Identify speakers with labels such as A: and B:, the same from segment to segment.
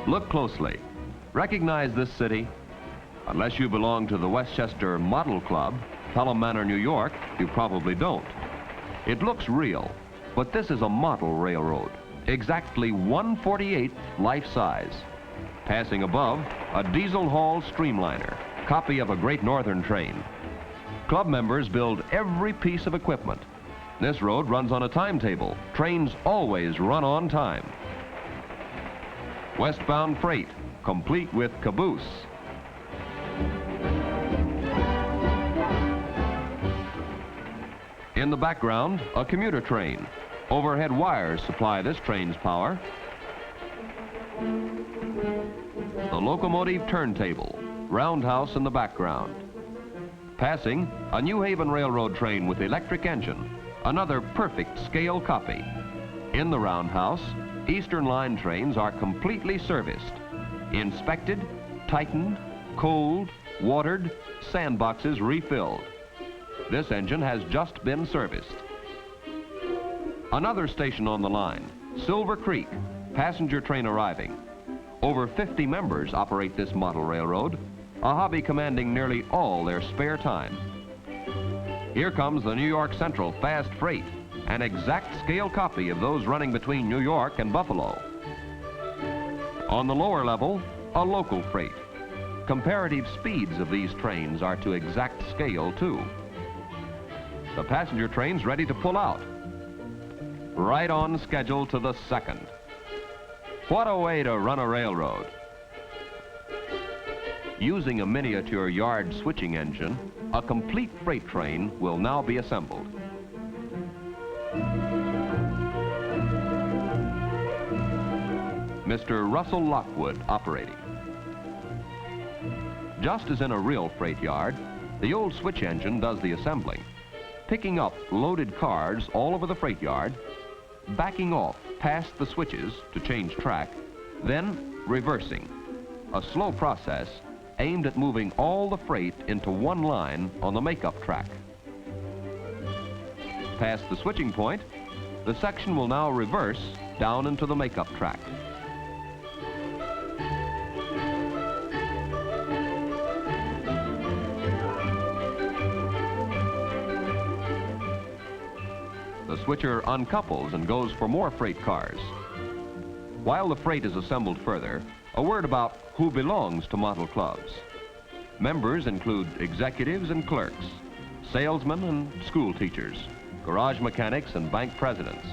A: Look closely. Recognize this city? Unless you belong to the Westchester Model Club, Pelham Manor, New York, you probably don't. It looks real, but this is a model railroad, exactly 1/48 life size. Passing above, a Diesel Hall Streamliner, copy of a Great Northern train. Club members build every piece of equipment. This road runs on a timetable. Trains always run on time. Westbound freight, complete with caboose. In the background, a commuter train. Overhead wires supply this train's power. The locomotive turntable, roundhouse in the background. Passing, a New Haven Railroad train with electric engine, another perfect scale copy. In the roundhouse, Eastern Line trains are completely serviced, inspected, tightened, cooled, watered, sandboxes refilled. This engine has just been serviced. Another station on the line, Silver Creek, passenger train arriving. Over 50 members operate this model railroad, a hobby commanding nearly all their spare time. Here comes the New York Central Fast Freight, an exact scale copy of those running between New York and Buffalo. On the lower level, a local freight. Comparative speeds of these trains are to exact scale, too. The passenger train's ready to pull out. Right on schedule to the second. What a way to run a railroad. Using a miniature yard switching engine, a complete freight train will now be assembled. Mr. Russell Lockwood operating. Just as in a real freight yard, the old switch engine does the assembling, picking up loaded cars all over the freight yard, backing off past the switches to change track, then reversing, a slow process aimed at moving all the freight into one line on the makeup track. Past the switching point, the section will now reverse down into the makeup track. The switcher uncouples and goes for more freight cars. While the freight is assembled further, a word about who belongs to model clubs. Members include executives and clerks, salesmen and school teachers, garage mechanics and bank presidents.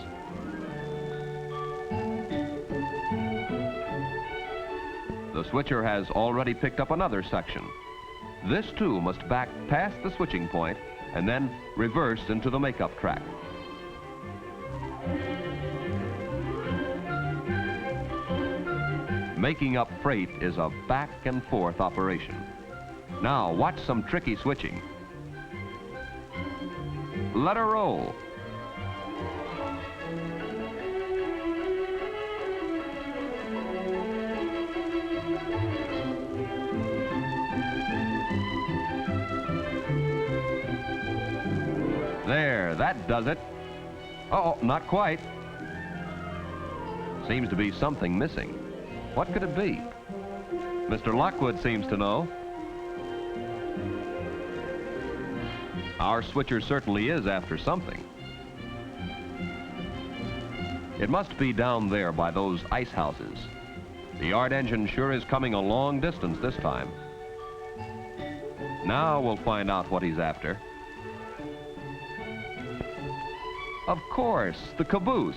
A: The switcher has already picked up another section. This too must back past the switching point and then reverse into the makeup track. Making up freight is a back and forth operation. Now watch some tricky switching. Let her roll. There, that does it. Uh-oh, not quite. Seems to be something missing. What could it be? Mr. Lockwood seems to know. Our switcher certainly is after something. It must be down there by those ice houses. The yard engine sure is coming a long distance this time. Now we'll find out what he's after. Of course, the caboose.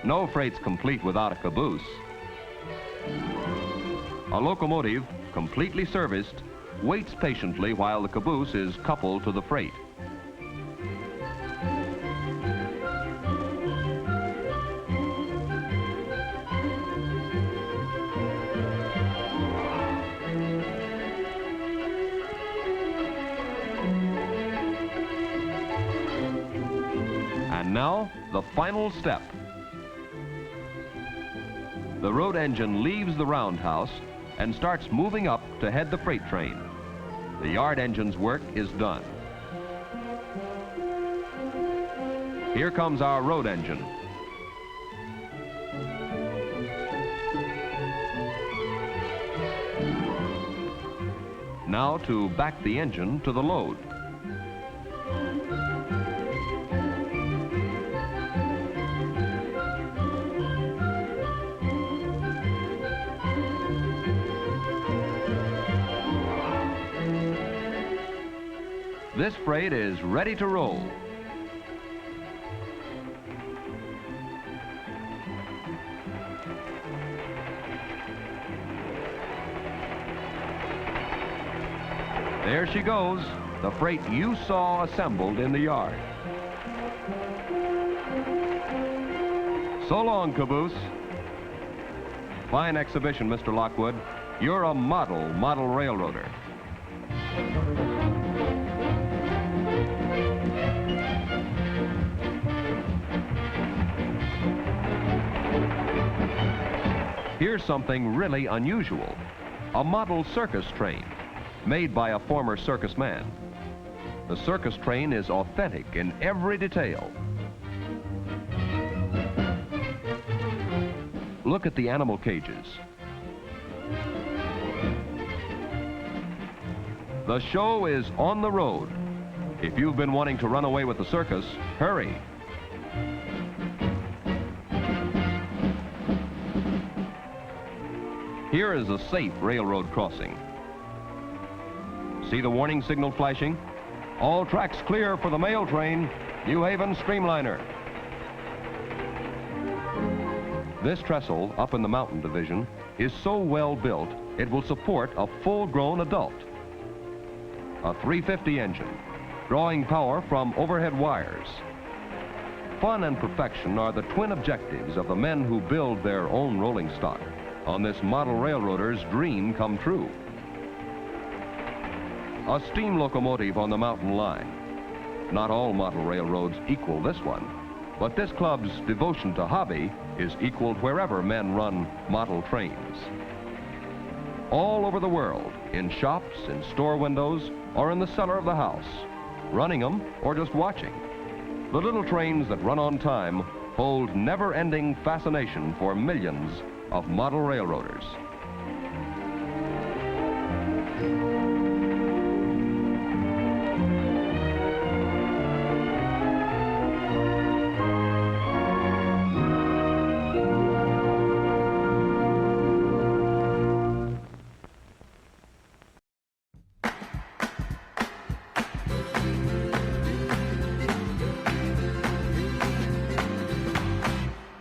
A: No freight's complete without a caboose. A locomotive, completely serviced, waits patiently while the caboose is coupled to the freight. And now, the final step. The road engine leaves the roundhouse and starts moving up to head the freight train. The yard engine's work is done. Here comes our road engine. Now to back the engine to the load. This freight is ready to roll. There she goes, the freight you saw assembled in the yard. So long, caboose. Fine exhibition, Mr. Lockwood. You're a model railroader. Here's something really unusual. A model circus train, made by a former circus man. The circus train is authentic in every detail. Look at the animal cages. The show is on the road. If you've been wanting to run away with the circus, hurry. Here is a safe railroad crossing. See the warning signal flashing? All tracks clear for the mail train, New Haven Streamliner. This trestle up in the mountain division is so well built, it will support a full-grown adult. A 350 engine, drawing power from overhead wires. Fun and perfection are the twin objectives of the men who build their own rolling stock. On this model railroader's dream come true. A steam locomotive on the mountain line. Not all model railroads equal this one, but this club's devotion to hobby is equaled wherever men run model trains. All over the world, in shops, in store windows, or in the cellar of the house, running them or just watching. The little trains that run on time hold never-ending fascination for millions of model railroaders.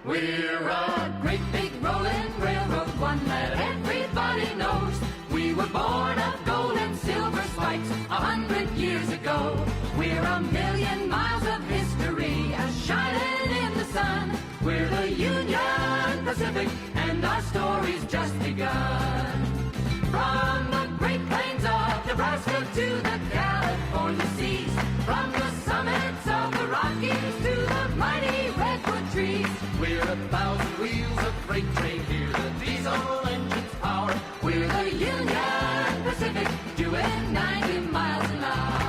B: We're a great big rolling railroad, one that everybody knows. We were born of gold and silver spikes 100 years ago. We're a million miles of history, as shining in the sun. We're the Union Pacific, and our story's just begun. From the Great Plains of Nebraska to the California seas, from the summits of the Rockies to the mighty redwood trees, we're 1,000 wheels of freight train here, the diesel engine's power. We're the Union Pacific, doing 90 miles an hour.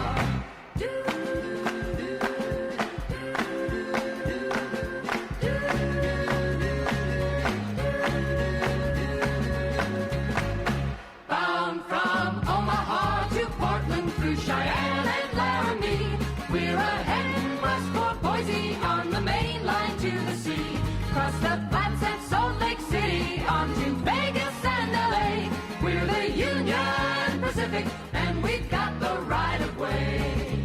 B: Bound from Omaha to Portland through Cheyenne and Laramie, we're heading west for Boise on the main line to the sea. Across the Flats and Salt Lake City, on to Vegas and LA. We're the Union Pacific, and we've got the right-of-way.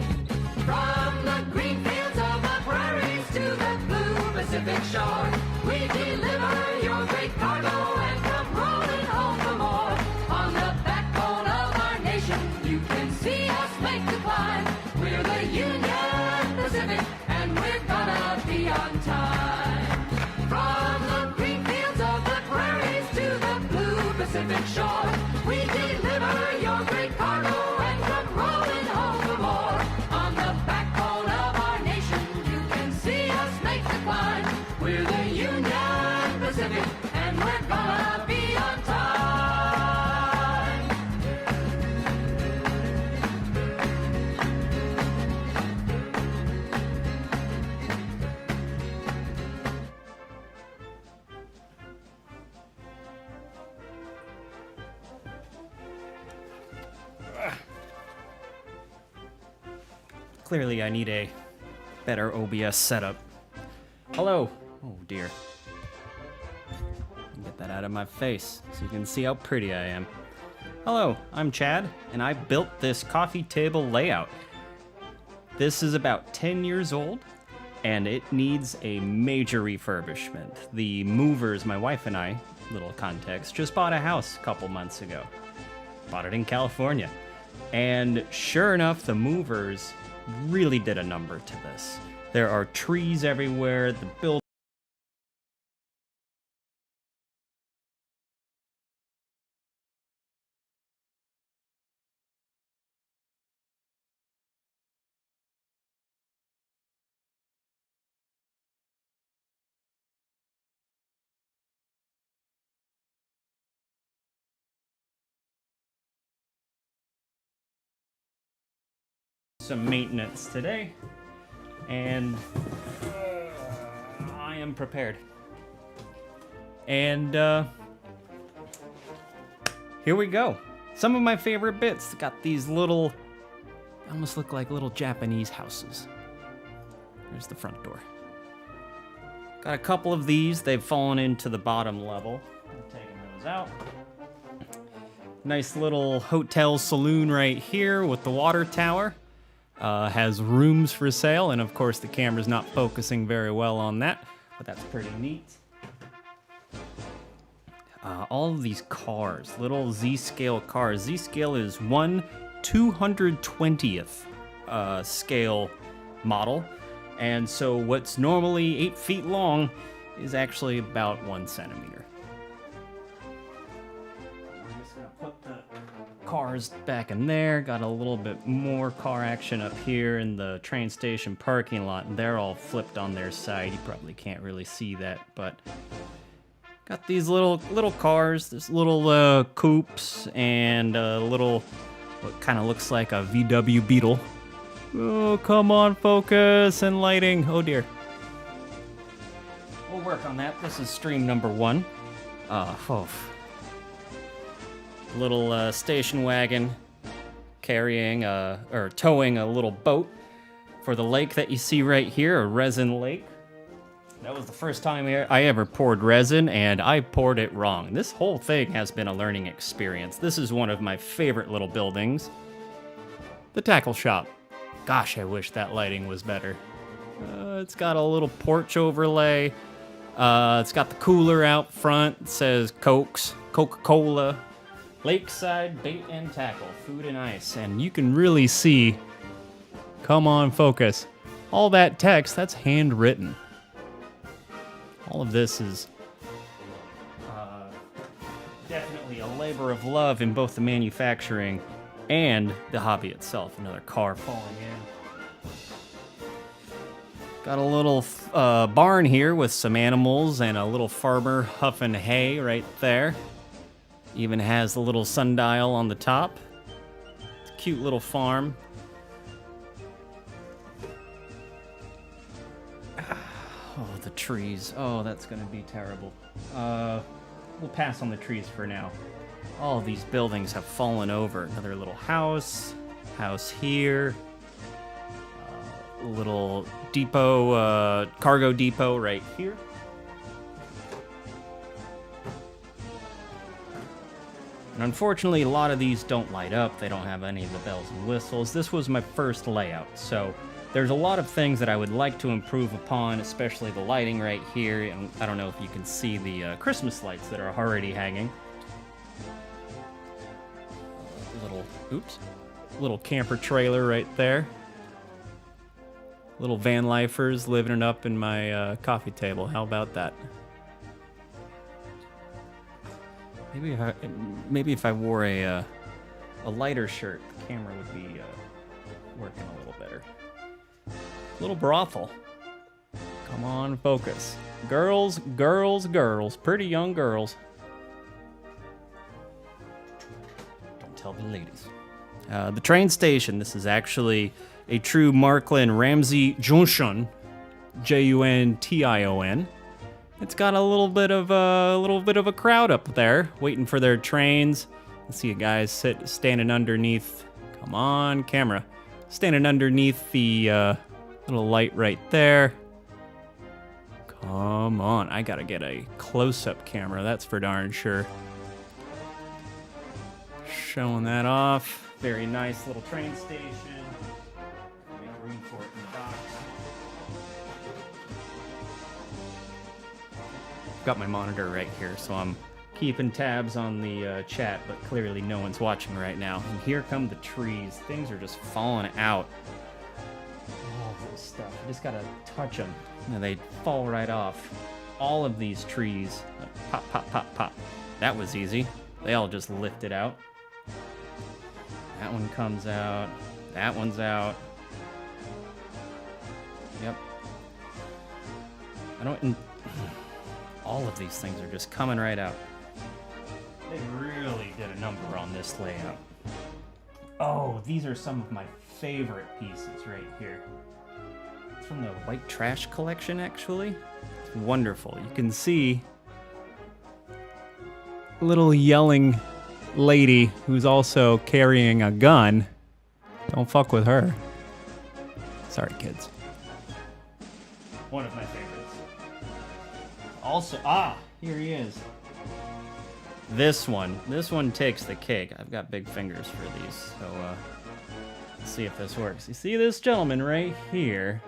B: From the green fields of the prairies to the blue Pacific shore, we deliver your great cargo and come rolling home for more. On the backbone of our nation, you can see us make the climb. We're the Union Pacific, and we're gonna be on time. From the green fields of the prairies to the blue Pacific shore, we deliver your great cargo and come rolling home for more. On the backbone of our nation, you can see us make the climb. We're the Union Pacific, and we're gonna be on time.
C: Clearly I need a better OBS setup. Hello. Oh dear. Get that out of my face so you can see how pretty I am. Hello, I'm Chad, and I built this coffee table layout. This is about 10 years old, and it needs a major refurbishment. The movers, my wife and I, little context, just bought a house a couple months ago. Bought it in California. And sure enough, the movers really did a number to this. There are trees everywhere, the building some maintenance today, and I am prepared. And here we go. Some of my favorite bits. Got these little, almost look like little Japanese houses. There's the front door. Got a couple of these. They've fallen into the bottom level. I'm taking those out. Nice little hotel saloon right here with the water tower. Has rooms for sale, and of course the camera's not focusing very well on that, but that's pretty neat. All of these cars, little Z-scale cars. Z-scale is 1/220th scale model, and so what's normally 8 feet long is actually about 1 centimeter. I'm just gonna put the cars back in there. Got a little bit more car action up here in the train station parking lot, and they're all flipped on their side. You probably can't really see that, but got these little cars. There's little coupes and a little what kind of looks like a VW Beetle. Oh, come on, focus and lighting. Oh dear. We'll work on that. This is stream number 1. Little station wagon carrying or towing a little boat for the lake that you see right here, a resin lake. That was the first time I ever poured resin, and I poured it wrong. This whole thing has been a learning experience. This is one of my favorite little buildings. The tackle shop. Gosh, I wish that lighting was better. It's got a little porch overlay. It's got the cooler out front. It says Cokes, Coca-Cola. Lakeside Bait and Tackle, food and ice. And you can really see, come on, focus. All that text, that's handwritten. All of this is definitely a labor of love in both the manufacturing and the hobby itself. Another car falling in. Got a little barn here with some animals and a little farmer huffing hay right there. Even has a little sundial on the top. It's a cute little farm. Oh, the trees. Oh, that's gonna be terrible. We'll pass on the trees for now. All these buildings have fallen over. Another little house here. A little depot, cargo depot right here. And unfortunately, a lot of these don't light up. They don't have any of the bells and whistles. This was my first layout, so there's a lot of things that I would like to improve upon, especially the lighting right here. And I don't know if you can see the Christmas lights that are already hanging. Little camper trailer right there. Little van lifers living it up in my coffee table. How about that? Maybe if I wore a lighter shirt, the camera would be working a little better. Little brothel. Come on, focus. Girls, girls, girls. Pretty young girls. Don't tell the ladies. The train station. This is actually a true Markland Ramsey Junction, Juntion. It's got a little bit of a crowd up there waiting for their trains. I see a guy standing underneath. Come on, camera. Standing underneath the little light right there. Come on, I gotta get a close-up camera, that's for darn sure. Showing that off. Very nice little train station. Make room for it in the box. Got my monitor right here, so I'm keeping tabs on the chat, but clearly no one's watching right now. And here come the trees. Things are just falling out. All this stuff. I just gotta touch them, and they fall right off. All of these trees, like, pop, pop, pop, pop. That was easy. They all just lifted out. That one comes out. That one's out. Yep. All of these things are just coming right out. They really did a number on this layout. Oh, these are some of my favorite pieces right here. It's from the White Trash collection, actually. It's wonderful. You can see a little yelling lady who's also carrying a gun. Don't fuck with her. Sorry, kids. One of my favorites. Also, here he is. This one takes the cake. I've got big fingers for these, so let's see if this works. You see this gentleman right here?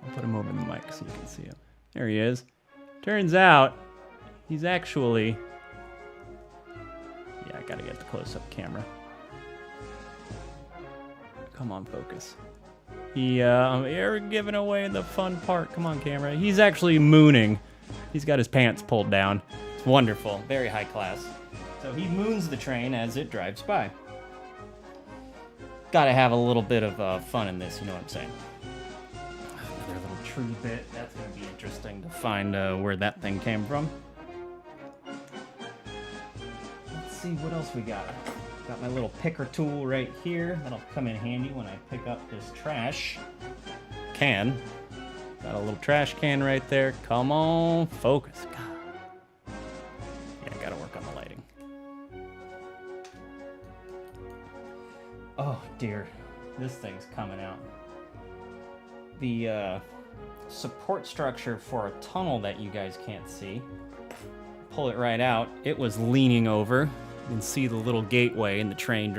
C: I'll put him over the mic so you can see him. There he is. Turns out, he's actually... Yeah, I gotta get the close-up camera. Come on, focus. You're giving away the fun part. Come on, camera. He's actually mooning. He's got his pants pulled down. It's wonderful. Very high class. So he moons the train as it drives by. Gotta have a little bit of fun in this, you know what I'm saying? Another little tree bit. That's gonna be interesting to find where that thing came from. Let's see what else we got. Got my little picker tool right here. That'll come in handy when I pick up this trash can. Got a little trash can right there. Come on, focus. God. Yeah, I gotta work on the lighting. Oh dear, this thing's coming out. The support structure for a tunnel that you guys can't see. Pull it right out. It was leaning over. You can see the little gateway, and the train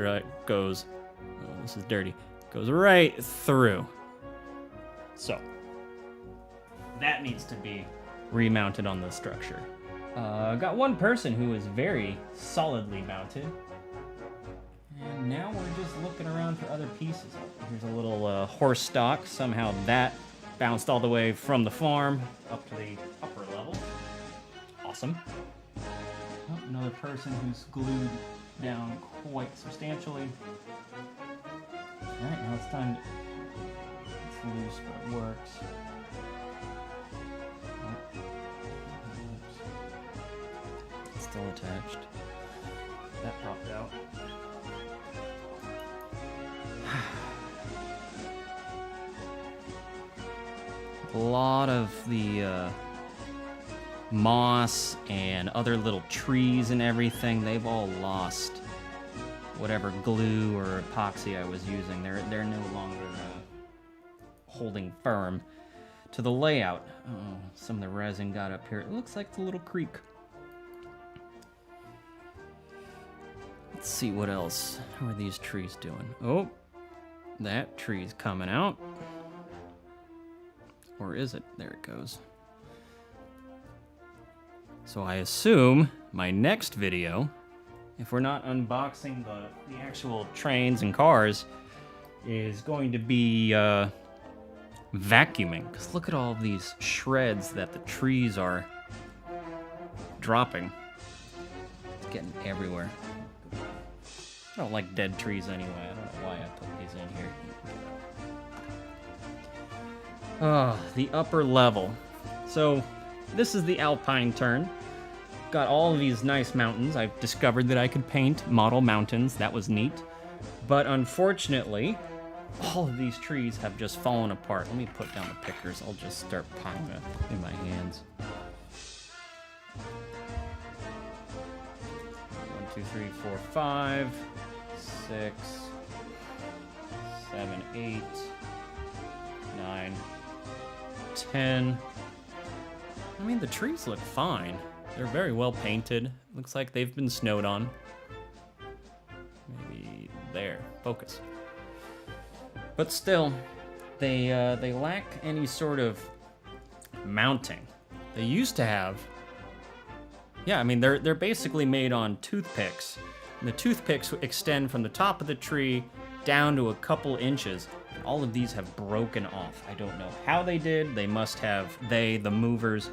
C: goes. Oh, this is dirty. Goes right through. So that needs to be remounted on the structure. Got one person who is very solidly mounted. And now we're just looking around for other pieces. Here's a little horse stock. Somehow that bounced all the way from the farm up to the upper level. Awesome. Oh, another person who's glued down quite substantially. Alright, now it's time to... It's loose, but it works. It's still attached. That popped out. A lot of the moss and other little trees and everything, they've all lost whatever glue or epoxy I was using. They're no longer holding firm to the layout. Oh, some of the resin got up here. It looks like it's a little creek. Let's see what else. How are these trees doing? Oh, that tree's coming out. Or is it? There it goes. So I assume my next video, if we're not unboxing the actual trains and cars, is going to be vacuuming. Because look at all these shreds that the trees are dropping. It's getting everywhere. I don't like dead trees anyway. I don't know why I put these in here. The upper level. So this is the Alpine turn. Got all of these nice mountains. I've discovered that I could paint model mountains. That was neat. But unfortunately, all of these trees have just fallen apart. Let me put down the pickers. I'll just start piling it in my hands. 1, 2, 3, 4, 5, 6, 7, 8, 9, 10. I mean, the trees look fine. They're very well painted. Looks like they've been snowed on. Maybe there. Focus. But still, they lack any sort of mounting. They used to have. Yeah, I mean they're basically made on toothpicks. And the toothpicks extend from the top of the tree down to a couple inches. And all of these have broken off. I don't know how they did. They must have. The movers,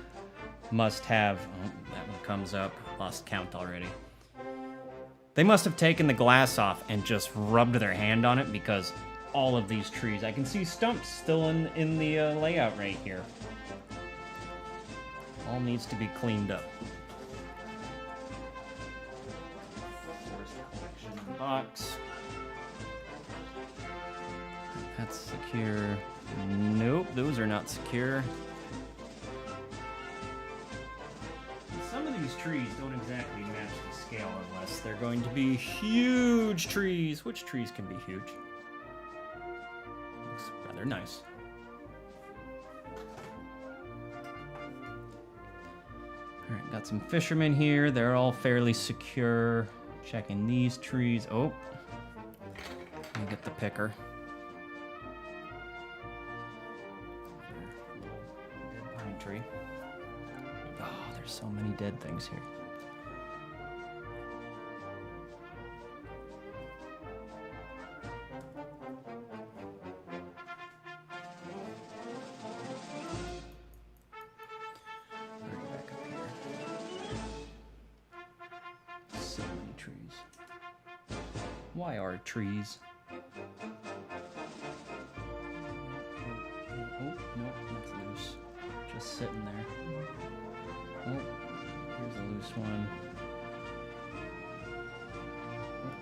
C: must have. Oh, that one comes up. Lost count already. They must have taken the glass off and just rubbed their hand on it because all of these trees. I can see stumps still in the layout right here. All needs to be cleaned up. Forest collection box. That's secure. Nope, those are not secure. Some of these trees don't exactly match the scale unless they're going to be huge trees. Which trees can be huge? Looks rather nice. Alright, got some fishermen here. They're all fairly secure. Checking these trees. Oh. Let me get the picker. Dead pine tree. Oh, there's so many dead things here. So many trees. Why are trees? Oh, no, that's loose. Just sitting there. Oh, here's a loose one. Oh,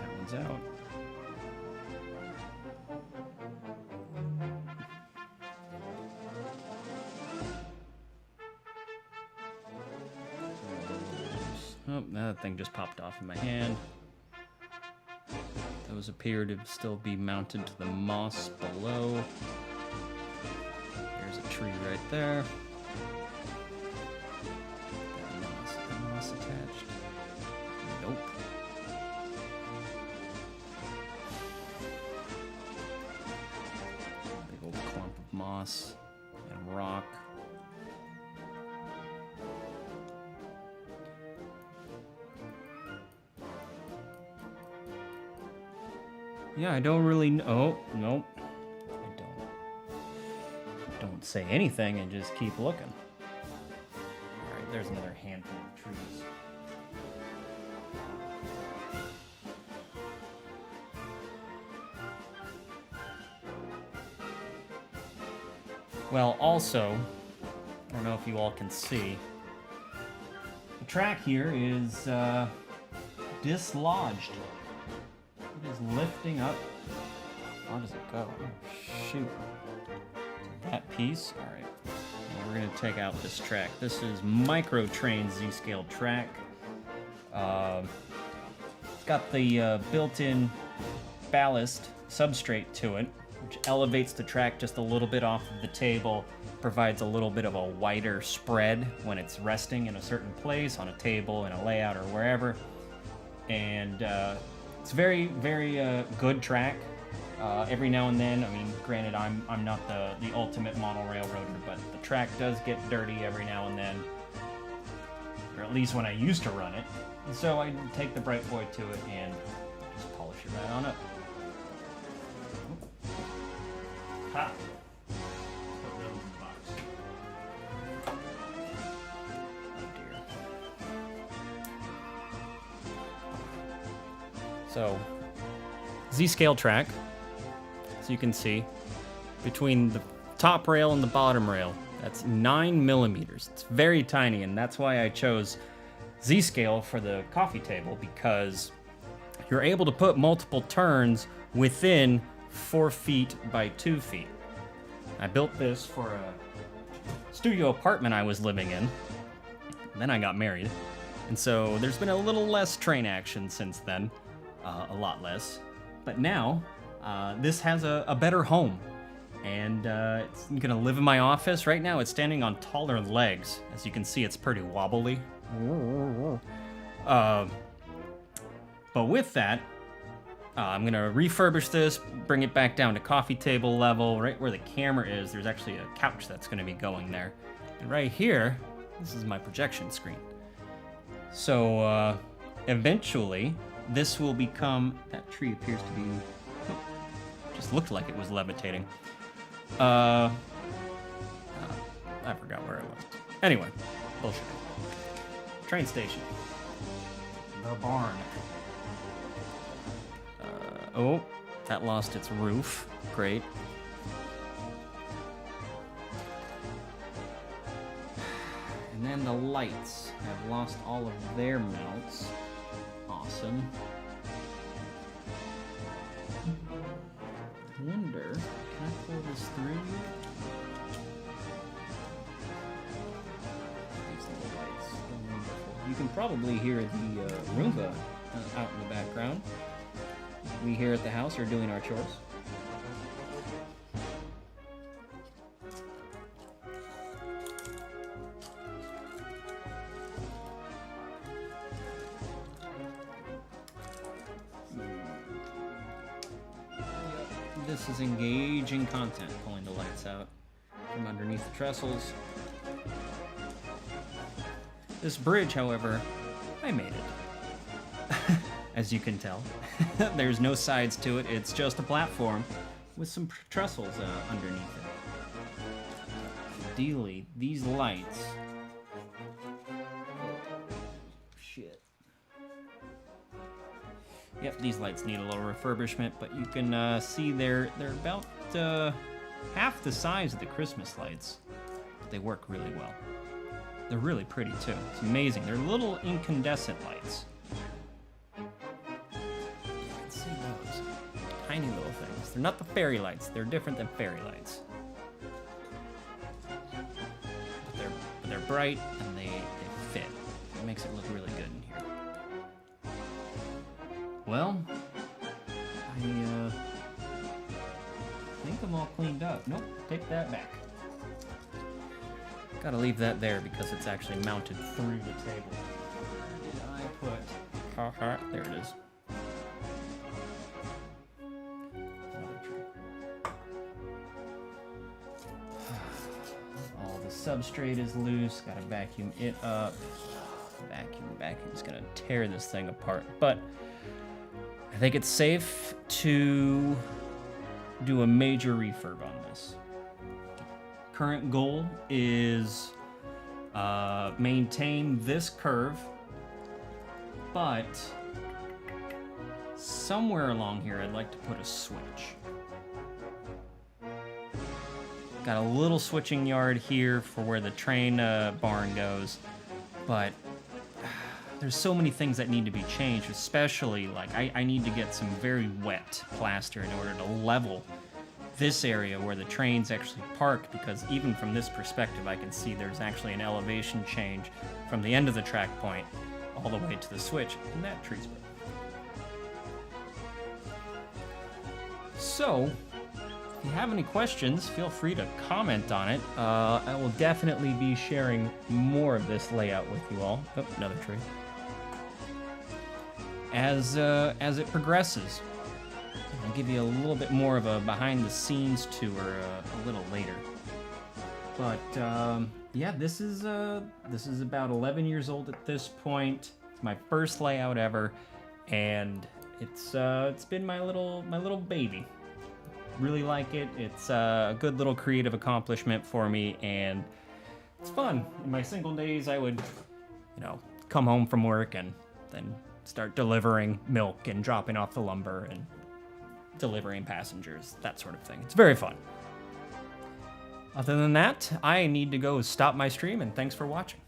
C: that one's out. Oh, that thing just popped off in my hand. Those appear to still be mounted to the moss below. There's a tree right there. The moss attached. Nope. Big old clump of moss and rock. Yeah, I don't really know. Oh, nope. I don't say anything and just keep looking. Alright, there's another handful of trees. Well, also, I don't know if you all can see, the track here is dislodged. It is lifting up. How does it go? Oh, shoot. That piece. All right. Now we're going to take out this track. This is Microtrain Z-Scale track. It's got the built-in ballast substrate to it, which elevates the track just a little bit off of the table, provides a little bit of a wider spread when it's resting in a certain place, on a table, in a layout, or wherever. And it's very, very good track. Every now and then, I mean, granted, I'm not the ultimate model railroader, but the track does get dirty every now and then, or at least when I used to run it. And so I take the Bright Boy to it and just polish it right on up. Ha! Put those in the box. Oh dear. So, Z-scale track, as you can see, between the top rail and the bottom rail, that's 9 millimeters. It's very tiny, and that's why I chose Z-scale for the coffee table, because you're able to put multiple turns within 4 feet by 2 feet. I built this for a studio apartment I was living in. Then I got married. And so there's been a little less train action since then. A lot less. But now, this has a better home. And it's gonna live in my office. Right now it's standing on taller legs. As you can see, it's pretty wobbly. But with that, I'm gonna refurbish this, bring it back down to coffee table level. Right where the camera is, there's actually a couch that's gonna be going there. And right here, this is my projection screen. So eventually, this will become, that tree appears to be, just looked like it was levitating. I forgot where it was. Anyway, bullshit. Train station. The barn. Oh, that lost its roof. Great. And then the lights have lost all of their mounts. Awesome. I wonder, can I pull this through? These little lights are wonderful. You can probably hear the Roomba out in the background. We here at the house are doing our chores. This is engaging content, pulling the lights out from underneath the trestles. This bridge, however, I made it. As you can tell. There's no sides to it, it's just a platform with some trestles underneath it. Ideally, these lights... Shit. Yep, these lights need a little refurbishment, but you can see they're about half the size of the Christmas lights. But they work really well. They're really pretty too. It's amazing. They're little incandescent lights. You can see those tiny little things. They're not the fairy lights. They're different than fairy lights. But they're bright and they fit. It makes it look really good in here. Well, I think I'm all cleaned up. Nope, take that back. Gotta leave that there because it's actually mounted through the table. Where did I put? There it is. Another tree. All the substrate is loose. Gotta vacuum it up. Vacuum's gonna tear this thing apart. But I think it's safe to do a major refurb on this. Current goal is maintain this curve, but somewhere along here I'd like to put a switch. Got a little switching yard here for where the train barn goes, but there's so many things that need to be changed, especially like I need to get some very wet plaster in order to level this area where the trains actually park, because even from this perspective I can see there's actually an elevation change from the end of the track point all the way to the switch, and that tree's broken. So, if you have any questions, feel free to comment on it. I will definitely be sharing more of this layout with you all. Oh, another tree. As it progresses. I'll give you a little bit more of a behind-the-scenes tour a little later. But yeah, this is about 11 years old at this point. It's my first layout ever, and it's been my little baby. Really like it. It's a good little creative accomplishment for me, and it's fun. In my single days, I would, come home from work and then start delivering milk and dropping off the lumber and delivering passengers, that sort of thing. It's very fun. Other than that, I need to go stop my stream, and thanks for watching.